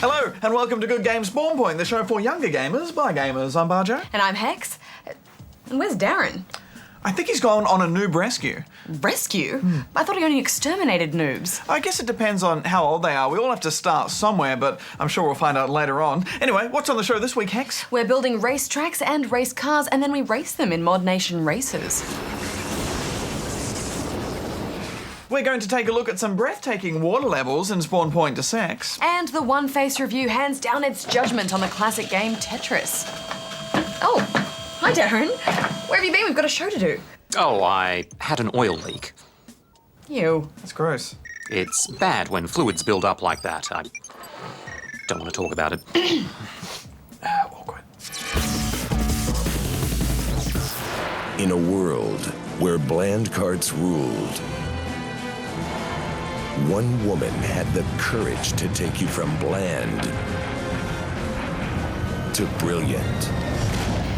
Hello, and welcome to Good Games Spawn Point, the show for younger gamers by gamers. I'm Barjo. And I'm Hex. And where's Darren? I think he's gone on a noob rescue. Rescue? I thought he only exterminated noobs. I guess it depends on how old they are. We all have to start somewhere, but I'm sure we'll find out later on. Anyway, what's on the show this week, Hex? We're building race tracks and race cars, and then we race them in ModNation Racers. We're going to take a look at some breathtaking water levels in Spawn Point Dissects. And the One Face review hands down its judgment on the classic game Tetris. Oh, hi Darren. Where have you been? We've got a show to do. Oh, I had an oil leak. Ew. That's gross. It's bad when fluids build up like that. I don't want to talk about it. Awkward. In a world where bland carts ruled, one woman had the courage to take you from bland to brilliant.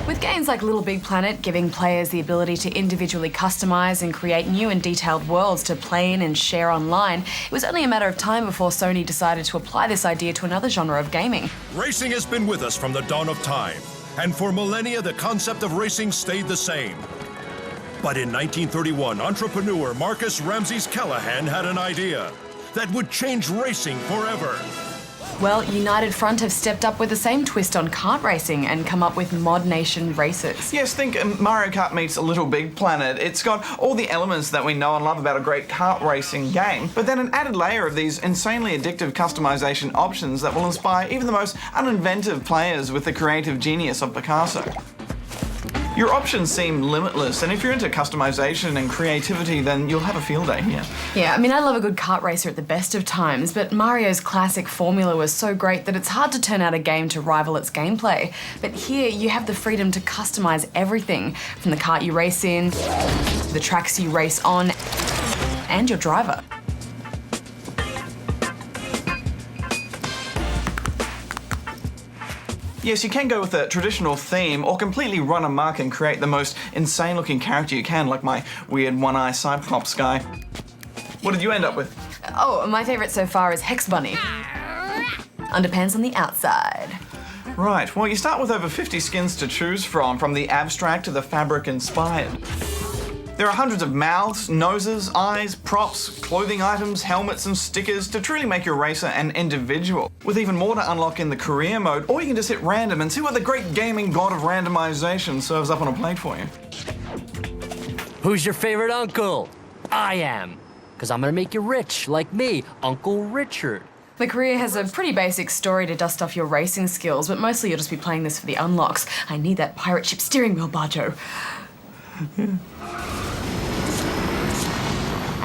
With games like Little Big Planet giving players the ability to individually customize and create new and detailed worlds to play in and share online, it was only a matter of time before Sony decided to apply this idea to another genre of gaming. Racing has been with us from the dawn of time, and for millennia the concept of racing stayed the same. But in 1931, entrepreneur Marcus Ramses Callahan had an idea that would change racing forever. Well, United Front have stepped up with the same twist on kart racing and come up with ModNation Racers. Yes, think Mario Kart meets Little Big Planet. It's got all the elements that we know and love about a great kart racing game, but then an added layer of these insanely addictive customization options that will inspire even the most uninventive players with the creative genius of Picasso. Your options seem limitless, and if you're into customization and creativity, then you'll have a field day here. Yeah, I mean, I love a good kart racer at the best of times, but Mario's classic formula was so great that it's hard to turn out a game to rival its gameplay. But here, you have the freedom to customize everything, from the kart you race in, to the tracks you race on, and your driver. Yes, you can go with a traditional theme or completely run amok and create the most insane-looking character you can, like my weird one-eye Cyclops guy. What did you end up with? Oh, my favourite so far is Hex Bunny. Underpants on the outside. Right, well, you start with over 50 skins to choose from the abstract to the fabric-inspired. There are hundreds of mouths, noses, eyes, props, clothing items, helmets and stickers to truly make your racer an individual, with even more to unlock in the career mode, or you can just hit random and see what the great gaming god of randomization serves up on a plate for you. Who's your favorite uncle? I am, because I'm gonna make you rich, like me, Uncle Richard. The career has a pretty basic story to dust off your racing skills, but mostly you'll just be playing this for the unlocks. I need that pirate ship steering wheel, Barjo.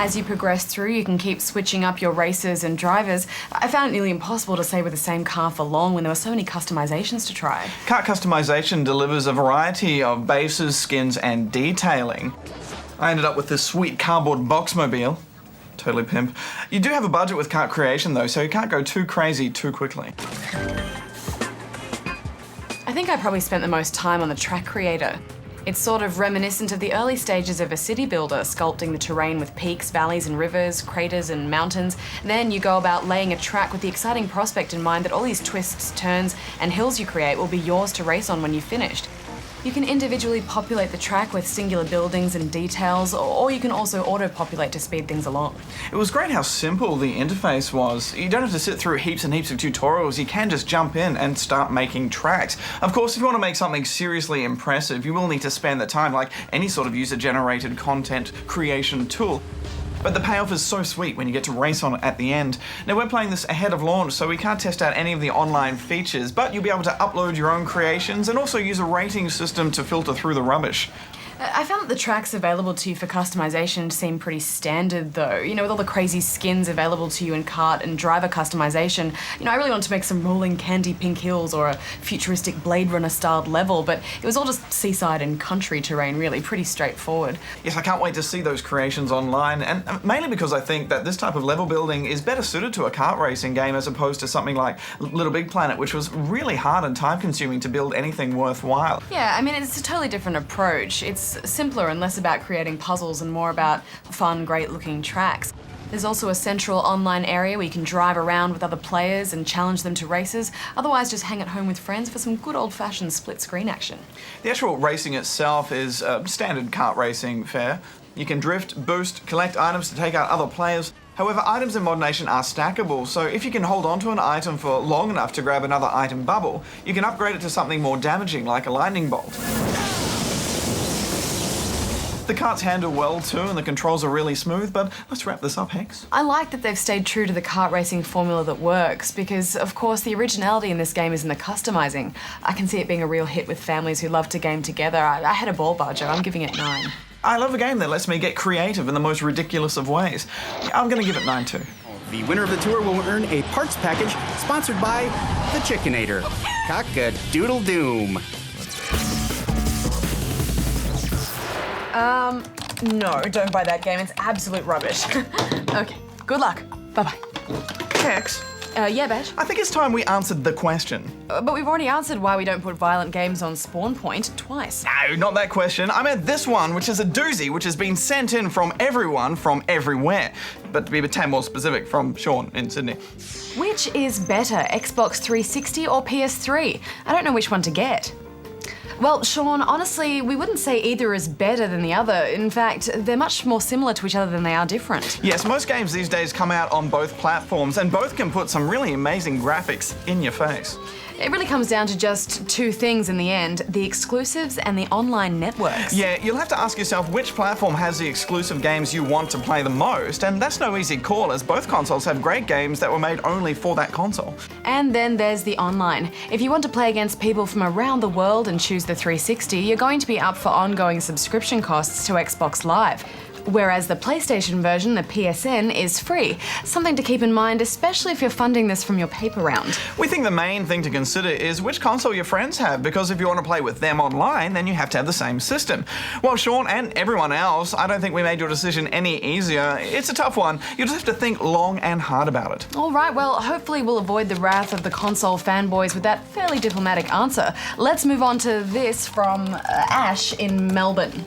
As you progress through, you can keep switching up your racers and drivers. I found it nearly impossible to stay with the same car for long when there were so many customizations to try. Kart customization delivers a variety of bases, skins, and detailing. I ended up with this sweet cardboard boxmobile. Totally pimp. You do have a budget with kart creation though, so you can't go too crazy too quickly. I think I probably spent the most time on the track creator. It's sort of reminiscent of the early stages of a city builder, sculpting the terrain with peaks, valleys and rivers, craters and mountains. Then you go about laying a track with the exciting prospect in mind that all these twists, turns and hills you create will be yours to race on when you've finished. You can individually populate the track with singular buildings and details, or you can also auto-populate to speed things along. It was great how simple the interface was. You don't have to sit through heaps and heaps of tutorials, you can just jump in and start making tracks. Of course, if you want to make something seriously impressive, you will need to spend the time like any sort of user-generated content creation tool. But the payoff is so sweet when you get to race on it at the end. Now, we're playing this ahead of launch, so we can't test out any of the online features, but you'll be able to upload your own creations and also use a rating system to filter through the rubbish. I found that the tracks available to you for customization seem pretty standard though. You know, with all the crazy skins available to you in kart and driver customization, you know, I really want to make some rolling candy pink hills or a futuristic Blade Runner styled level, but it was all just seaside and country terrain really, pretty straightforward. Yes, I can't wait to see those creations online, and mainly because I think that this type of level building is better suited to a kart racing game as opposed to something like Little Big Planet, which was really hard and time consuming to build anything worthwhile. Yeah, I mean, it's a totally different approach. It's simpler and less about creating puzzles and more about fun, great-looking tracks. There's also a central online area where you can drive around with other players and challenge them to races. Otherwise, just hang at home with friends for some good old-fashioned split-screen action. The actual racing itself is standard kart racing fare. You can drift, boost, collect items to take out other players. However, items in ModNation are stackable, so if you can hold on to an item for long enough to grab another item bubble, you can upgrade it to something more damaging, like a lightning bolt. The karts handle well too, and the controls are really smooth, but let's wrap this up, Hex. I like that they've stayed true to the kart racing formula that works, because of course the originality in this game is in the customizing. I can see it being a real hit with families who love to game together. I had a ball, Barjo. I'm giving it 9. I love a game that lets me get creative in the most ridiculous of ways. I'm gonna give it 9 too. The winner of the tour will earn a parts package sponsored by the Chickinator. Cock-a-doodle-doom. No, don't buy that game. It's absolute rubbish. Okay, good luck. Bye-bye. Hex, Yeah, Badge? I think it's time we answered the question. But we've already answered why we don't put violent games on Spawn Point twice. No, not that question. I meant this one, which is a doozy, which has been sent in from everyone from everywhere. But to be a tad more specific, from Sean in Sydney. Which is better, Xbox 360 or PS3? I don't know which one to get. Well, Sean, honestly, we wouldn't say either is better than the other. In fact, they're much more similar to each other than they are different. Yes, most games these days come out on both platforms, and both can put some really amazing graphics in your face. It really comes down to just two things in the end, the exclusives and the online networks. Yeah, you'll have to ask yourself which platform has the exclusive games you want to play the most, and that's no easy call, as both consoles have great games that were made only for that console. And then there's the online. If you want to play against people from around the world and choose the 360, you're going to be up for ongoing subscription costs to Xbox Live. Whereas the PlayStation version, the PSN, is free. Something to keep in mind, especially if you're funding this from your paper round. We think the main thing to consider is which console your friends have, because if you want to play with them online, then you have to have the same system. Well, Sean and everyone else, I don't think we made your decision any easier. It's a tough one. You'll just have to think long and hard about it. All right, well, hopefully we'll avoid the wrath of the console fanboys with that fairly diplomatic answer. Let's move on to this from Ash in Melbourne.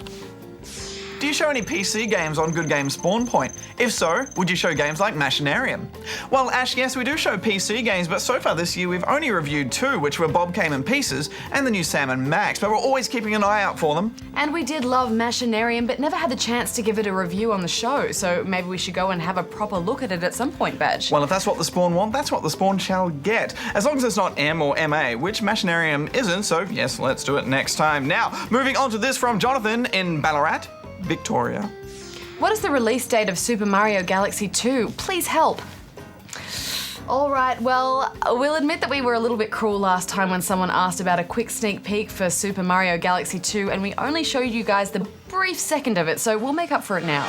Do you show any PC games on Good Games Spawn Point? If so, would you show games like Machinarium? Well, Ash, yes, we do show PC games, but so far this year we've only reviewed 2, which were Bob Came in Pieces and the new Sam and Max, but we're always keeping an eye out for them. And we did love Machinarium, but never had the chance to give it a review on the show, so maybe we should go and have a proper look at it at some point, Badge. Well, if that's what the Spawn want, that's what the Spawn shall get. As long as it's not M or MA, which Machinarium isn't, so yes, let's do it next time. Now, moving on to this from Jonathan in Ballarat, Victoria. What is the release date of Super Mario Galaxy 2? Please help. All right, well, we'll admit that we were a little bit cruel last time when someone asked about a quick sneak peek for Super Mario Galaxy 2, and we only showed you guys the brief second of it, so we'll make up for it now.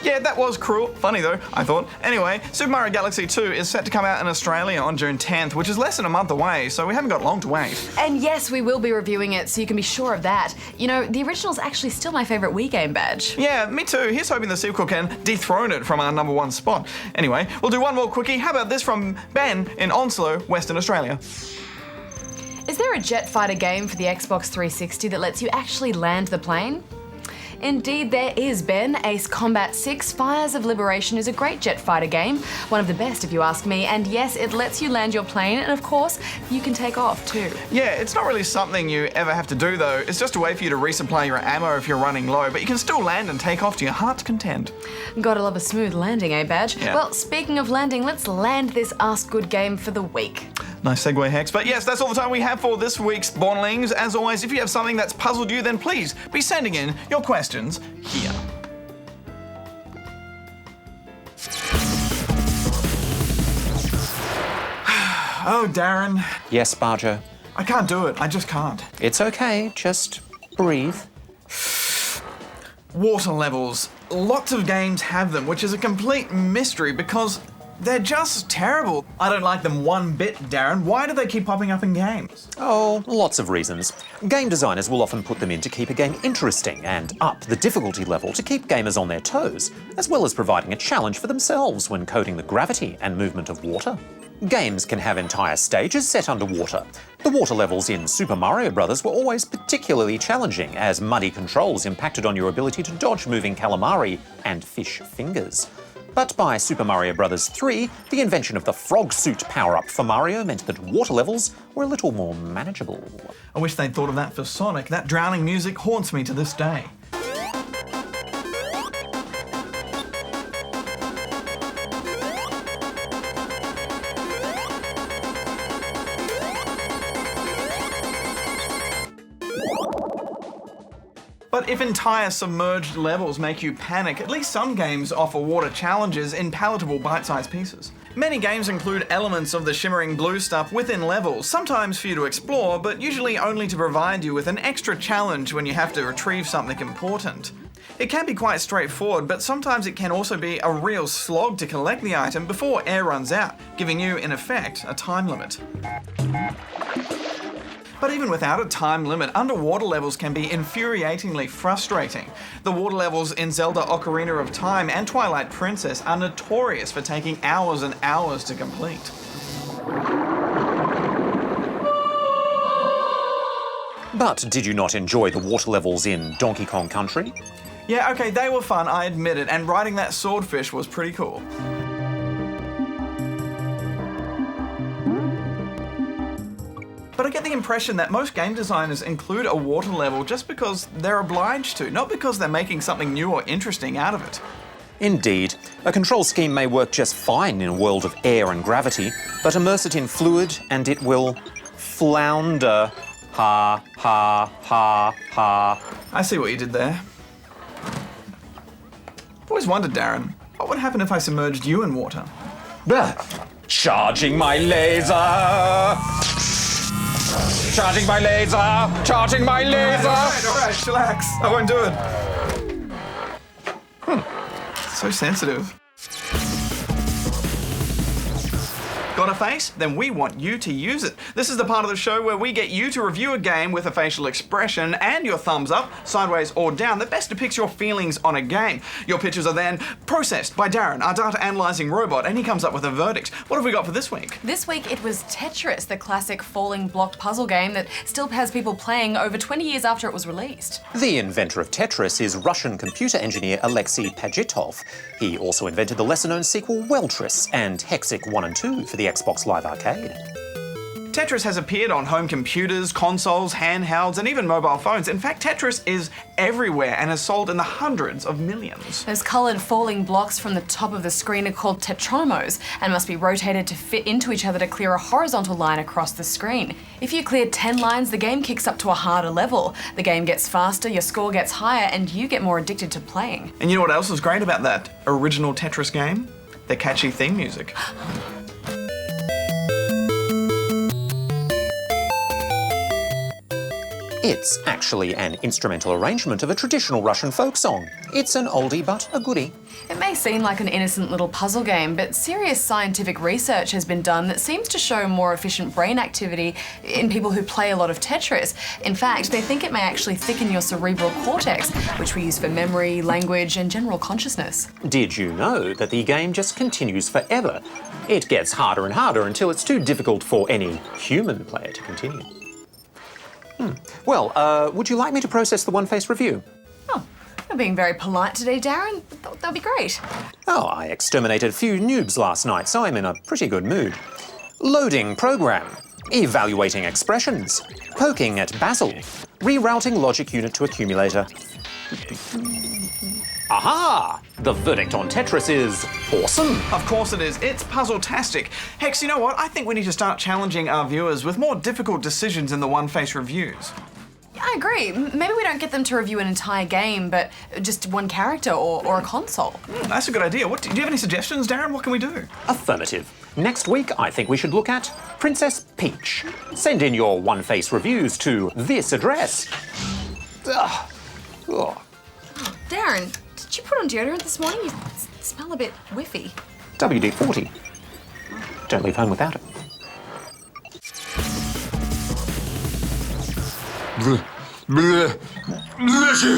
Yeah, that was cruel. Funny though, I thought. Anyway, Super Mario Galaxy 2 is set to come out in Australia on June 10th, which is less than a month away, so we haven't got long to wait. And yes, we will be reviewing it, so you can be sure of that. You know, the original's actually still my favourite Wii game, Badge. Yeah, me too. Here's hoping the sequel can dethrone it from our #1 spot. Anyway, we'll do one more quickie. How about this from Ben in Onslow, Western Australia? Is there a jet fighter game for the Xbox 360 that lets you actually land the plane? Indeed there is, Ben. Ace Combat 6 Fires of Liberation is a great jet fighter game, one of the best if you ask me, and yes, it lets you land your plane, and of course, you can take off too. Yeah, it's not really something you ever have to do though. It's just a way for you to resupply your ammo if you're running low, but you can still land and take off to your heart's content. Gotta love a smooth landing, eh, Badge? Yeah. Well, speaking of landing, let's land this Ask Good game for the week. Nice segue, Hex. But yes, that's all the time we have for this week's Spawnlings. As always, if you have something that's puzzled you, then please be sending in your questions here. Oh, Darren. Yes, Barger. I can't do it. I just can't. It's okay, just breathe. Water levels. Lots of games have them, which is a complete mystery because they're just terrible. I don't like them one bit, Darren. Why do they keep popping up in games? Oh, lots of reasons. Game designers will often put them in to keep a game interesting and up the difficulty level to keep gamers on their toes, as well as providing a challenge for themselves when coding the gravity and movement of water. Games can have entire stages set underwater. The water levels in Super Mario Bros. Were always particularly challenging, as muddy controls impacted on your ability to dodge moving calamari and fish fingers. But by Super Mario Bros. 3, the invention of the frog suit power-up for Mario meant that water levels were a little more manageable. I wish they'd thought of that for Sonic. That drowning music haunts me to this day. But if entire submerged levels make you panic, at least some games offer water challenges in palatable bite-sized pieces. Many games include elements of the shimmering blue stuff within levels, sometimes for you to explore, but usually only to provide you with an extra challenge when you have to retrieve something important. It can be quite straightforward, but sometimes it can also be a real slog to collect the item before air runs out, giving you, in effect, a time limit. But even without a time limit, underwater levels can be infuriatingly frustrating. The water levels in Zelda Ocarina of Time and Twilight Princess are notorious for taking hours and hours to complete. But did you not enjoy the water levels in Donkey Kong Country? Yeah, okay, they were fun, I admit it, and riding that swordfish was pretty cool. But I get the impression that most game designers include a water level just because they're obliged to, not because they're making something new or interesting out of it. Indeed. A control scheme may work just fine in a world of air and gravity, but immerse it in fluid and it will flounder. Ha, ha, ha, ha. I see what you did there. I've always wondered, Darren, what would happen if I submerged you in water? Charging my laser! Charging my laser! Charging my laser! Alright, chillax. I won't do it. So sensitive. Got a face? Then we want you to use it. This is the part of the show where we get you to review a game with a facial expression and your thumbs up, sideways or down that best depicts your feelings on a game. Your pictures are then processed by Darren, our data analysing robot, and he comes up with a verdict. What have we got for this week? This week it was Tetris, the classic falling block puzzle game that still has people playing over 20 years after it was released. The inventor of Tetris is Russian computer engineer Alexei Pagitov. He also invented the lesser-known sequel Weltris and Hexic 1 and 2 for the Xbox Live Arcade. Tetris has appeared on home computers, consoles, handhelds, and even mobile phones. In fact, Tetris is everywhere and has sold in the hundreds of millions. Those coloured falling blocks from the top of the screen are called tetronomos and must be rotated to fit into each other to clear a horizontal line across the screen. If you clear 10 lines, the game kicks up to a harder level. The game gets faster, your score gets higher, and you get more addicted to playing. And you know what else was great about that original Tetris game? The catchy theme music. It's actually an instrumental arrangement of a traditional Russian folk song. It's an oldie but a goodie. It may seem like an innocent little puzzle game, but serious scientific research has been done that seems to show more efficient brain activity in people who play a lot of Tetris. In fact, they think it may actually thicken your cerebral cortex, which we use for memory, language, and general consciousness. Did you know that the game just continues forever? It gets harder and harder until it's too difficult for any human player to continue. Well, would you like me to process the one-face review? Oh, you're being very polite today, Darren. That'll be great. Oh, I exterminated a few noobs last night, so I'm in a pretty good mood. Loading program. Evaluating expressions. Poking at Basil. Rerouting logic unit to accumulator. Aha! The verdict on Tetris is awesome. Of course it is. It's puzzle-tastic. Hex, you know what? I think we need to start challenging our viewers with more difficult decisions in the one-face reviews. I agree. Maybe we don't get them to review an entire game, but just one character or a console. That's a good idea. Do you have any suggestions, Darren? What can we do? Affirmative. Next week, I think we should look at Princess Peach. Send in your one-face reviews to this address. Ugh. Ugh. Darren, did you put on deodorant this morning? You smell a bit whiffy. WD-40. Don't leave home without it. Blech you.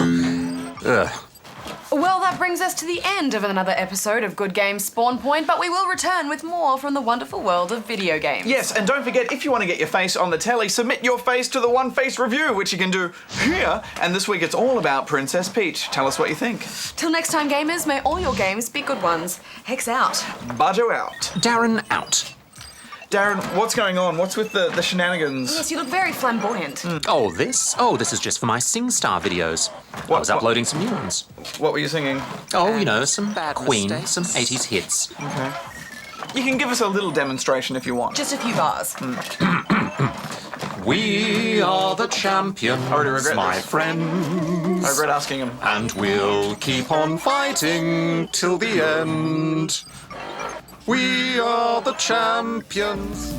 Well, that brings us to the end of another episode of Good Games Spawn Point, but we will return with more from the wonderful world of video games. Yes, and don't forget, if you want to get your face on the telly, submit your face to the One Face Review, which you can do here. And this week it's all about Princess Peach. Tell us what you think. Till next time, gamers, may all your games be good ones. Hex out. Bajo out. Darren out. Darren, what's going on? What's with the shenanigans? Yes, you look very flamboyant. Oh, this? Oh, this is just for my SingStar videos. I was uploading some new ones. What were you singing? Oh, you know, some Queen, some 80s hits. Okay. You can give us a little demonstration if you want. Just a few bars. We are the champions, I already regret my this. friends. I regret asking him. And we'll keep on fighting till the end. We are the champions.